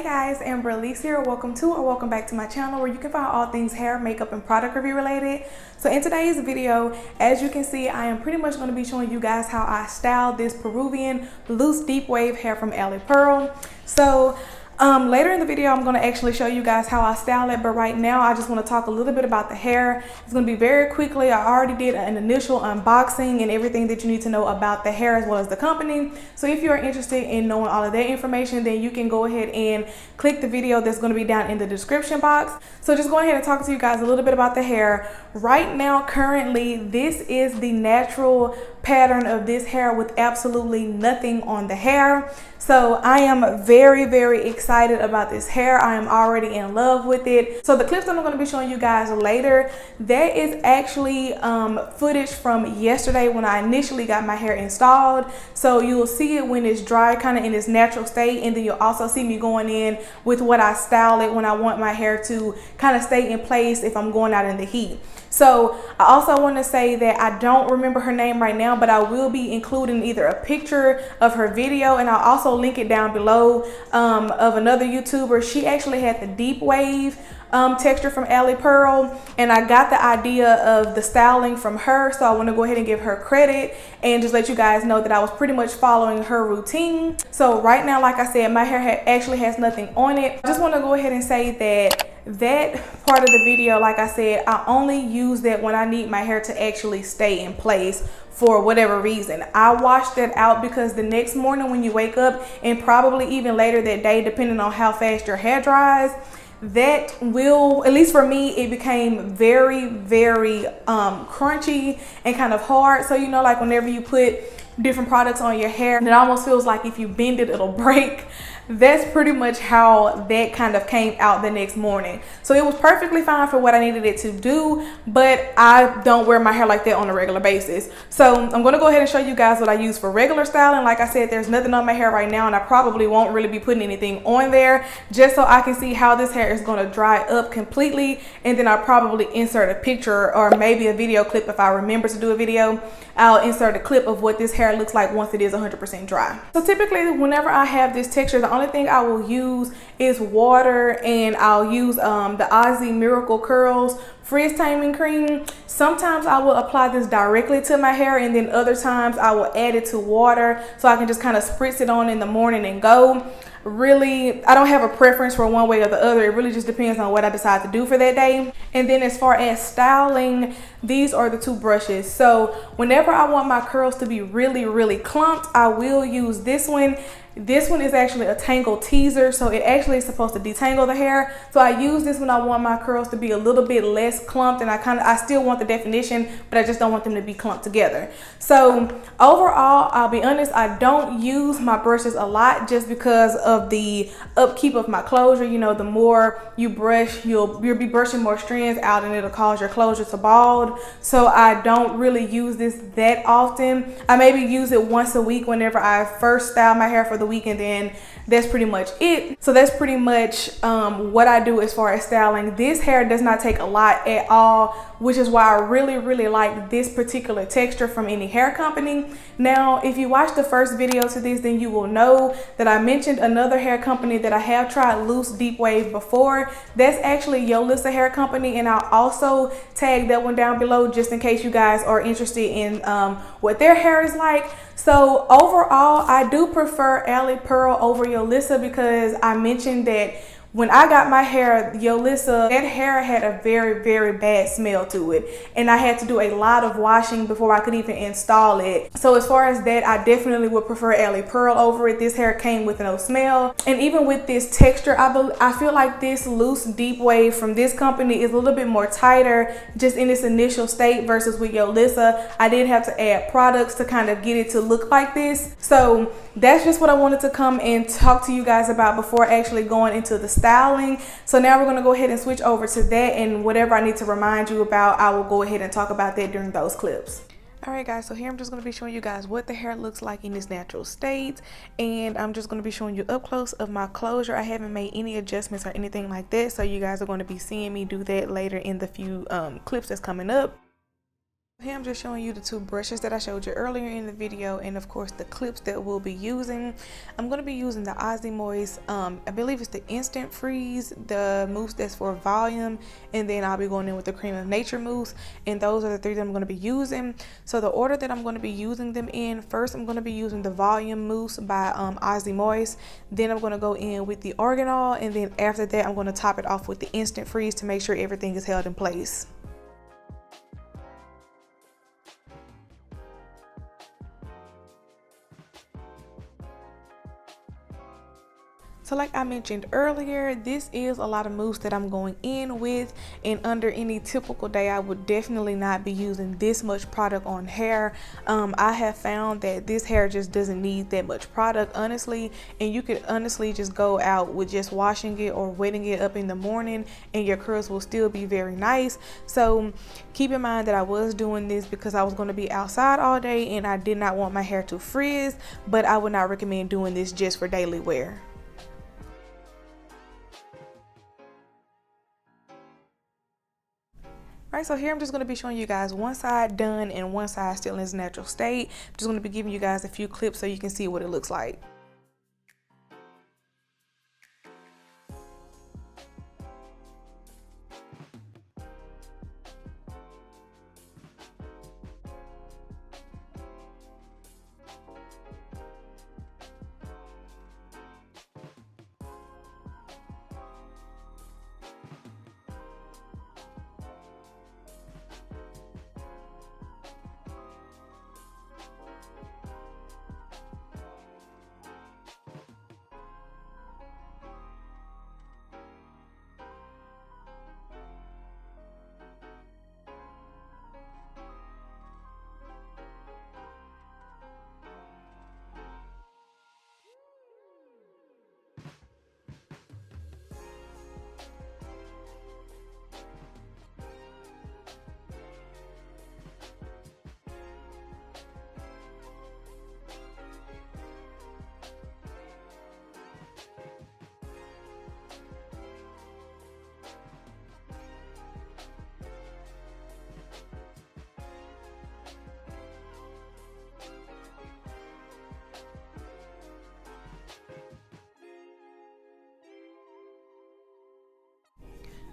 Hey guys, amberalycee here. Welcome to or welcome back to my channel where you can find all things hair, makeup, and product review related. So in today's video, as you can see, I am pretty much going to be showing you guys how I styled this Peruvian loose deep wave hair from ALIPEARL. So later in the video, I'm going to actually show you guys how I style it, but right now I just want to talk a little bit about the hair. It's going to be very quickly. I already did an initial unboxing and everything that you need to know about the hair as well as the company. So if you're interested in knowing all of that information, then you can go ahead and click the video that's going to be down in the description box. So just go ahead and talk to you guys a little bit about the hair. Right now, currently, this is the natural pattern of this hair with absolutely nothing on the hair. So I am very excited about this hair. I am already in love with it. So the clips that I'm going to be showing you guys later, that is actually footage from yesterday when I initially got my hair installed. So you'll see it when it's dry, kind of in its natural state, and then you'll also see me going in with what I style it when I want my hair to kind of stay in place if I'm going out in the heat. So I also want to say that I don't remember her name right now, but I will be including either a picture of her video, and I'll also link it down below of another YouTuber. She actually had the deep wave texture from ALIPEARL, and I got the idea of the styling from her, so I want to go ahead and give her credit and just let you guys know that I was pretty much following her routine. So right now, like I said, my hair actually has nothing on it. I just want to go ahead and say that part of the video, like I said, I only use that when I need my hair to actually stay in place for whatever reason. I wash that out because the next morning when you wake up, and probably even later that day, depending on how fast your hair dries, that will, at least for me, it became very crunchy and kind of hard. So you know, like whenever you put different products on your hair, it almost feels like if you bend it, it'll break. That's pretty much how that kind of came out the next morning. So it was perfectly fine for what I needed it to do, but I don't wear my hair like that on a regular basis. So I'm going to go ahead and show you guys what I use for regular styling. Like I said, there's nothing on my hair right now, and I probably won't really be putting anything on there, just so I can see how this hair is going to dry up completely. And then I'll probably insert a picture or maybe a video clip if I remember to do a video. I'll insert a clip of what this hair looks like once it is 100% dry. So typically whenever I have this texture, the only thing I will use is water, and I'll use the Aussie Miracle Curls Frizz Taming Cream. Sometimes I will apply this directly to my hair, and then other times I will add it to water so I can just kind of spritz it on in the morning and go. Really, I don't have a preference for one way or the other. It really just depends on what I decide to do for that day. And then as far as styling, these are the two brushes. So whenever I want my curls to be really clumped, I will use this one. This one is actually a tangle teaser, so it actually is supposed to detangle the hair. So I use this when I want my curls to be a little bit less clumped, and I still want the definition, but I just don't want them to be clumped together. So overall, I'll be honest, I don't use my brushes a lot just because of the upkeep of my closure. You know, the more you brush, you'll be brushing more strands out, and it'll cause your closure to bald. So I don't really use this that often. I maybe use it once a week whenever I first style my hair for the week, and then that's pretty much it. So that's pretty much what I do as far as styling. This hair does not take a lot at all, which is why I really like this particular texture from any hair company. Now, if you watched the first video to this, then you will know that I mentioned another hair company that I have tried loose deep wave before. That's actually Yolissa Hair Company, and I'll also tag that one down below just in case you guys are interested in what their hair is like. So overall, I do prefer ALIPEARL over Yolissa because I mentioned that when I got my hair, Yolissa, that hair had a very bad smell to it, and I had to do a lot of washing before I could even install it. So as far as that, I definitely would prefer ALIPEARL over it. This hair came with no smell, and even with this texture, I feel like this loose deep wave from this company is a little bit more tighter just in its initial state versus with Yolissa. I did have to add products to kind of get it to look like this. So that's just what I wanted to come and talk to you guys about before actually going into the styling. So now we're going to go ahead and switch over to that, and whatever I need to remind you about, I will go ahead and talk about that during those clips. Alright guys, so here I'm just going to be showing you guys what the hair looks like in its natural state, and I'm just going to be showing you up close of my closure. I haven't made any adjustments or anything like that, so you guys are going to be seeing me do that later in the few clips that's coming up. Here I'm just showing you the two brushes that I showed you earlier in the video, and of course the clips that we'll be using. I'm going to be using the Mousse, I believe it's the Instant Freeze, the mousse that's for volume, and then I'll be going in with the Cream of Nature mousse, and those are the three that I'm going to be using. So the order that I'm going to be using them in, first I'm going to be using the volume mousse by Mousse, then I'm going to go in with the Organol, and then after that I'm going to top it off with the Instant Freeze to make sure everything is held in place. So like I mentioned earlier, this is a lot of mousse that I'm going in with, and under any typical day I would definitely not be using this much product on hair. I have found that this hair just doesn't need that much product, honestly, and you could honestly just go out with just washing it or wetting it up in the morning and your curls will still be very nice. So keep in mind that I was doing this because I was going to be outside all day and I did not want my hair to frizz, but I would not recommend doing this just for daily wear. Alright, so here I'm just going to be showing you guys one side done and one side still in its natural state. I'm just going to be giving you guys a few clips so you can see what it looks like.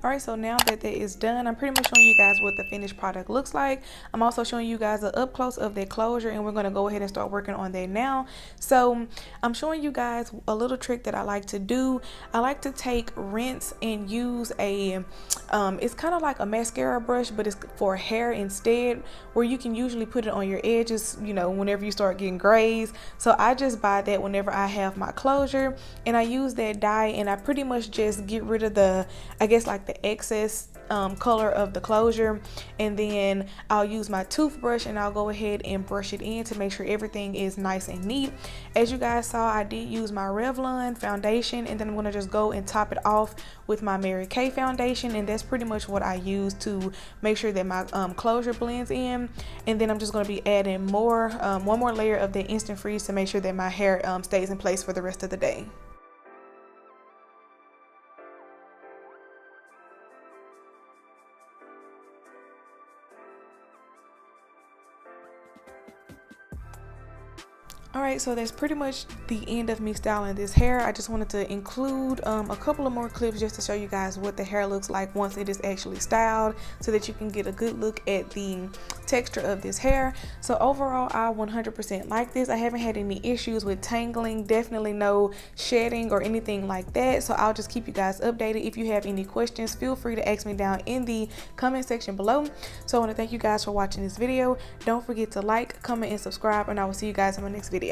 Alright, so now that that is done, I'm pretty much showing you guys what the finished product looks like. I'm also showing you guys an up close of that closure, and we're going to go ahead and start working on that now. So I'm showing you guys a little trick that I like to do. I like to take rinse and use a it's kind of like a mascara brush, but it's for hair instead, where you can usually put it on your edges, you know, whenever you start getting grays. So I just buy that whenever I have my closure, and I use that dye, and I pretty much just get rid of the, I guess, like the excess color of the closure, and then I'll use my toothbrush and I'll go ahead and brush it in to make sure everything is nice and neat. As you guys saw, I did use my Revlon foundation, and then I'm going to just go and top it off with my Mary Kay foundation, and that's pretty much what I use to make sure that my closure blends in. And then I'm just going to be adding more one more layer of the Instant Freeze to make sure that my hair stays in place for the rest of the day. Alright, so that's pretty much the end of me styling this hair. I just wanted to include a couple of more clips just to show you guys what the hair looks like once it is actually styled, so that you can get a good look at the texture of this hair. So overall, I 100% like this. I haven't had any issues with tangling, definitely no shedding or anything like that. So I'll just keep you guys updated. If you have any questions, feel free to ask me down in the comment section below. So I want to thank you guys for watching this video. Don't forget to like, comment, and subscribe, and I will see you guys in my next video.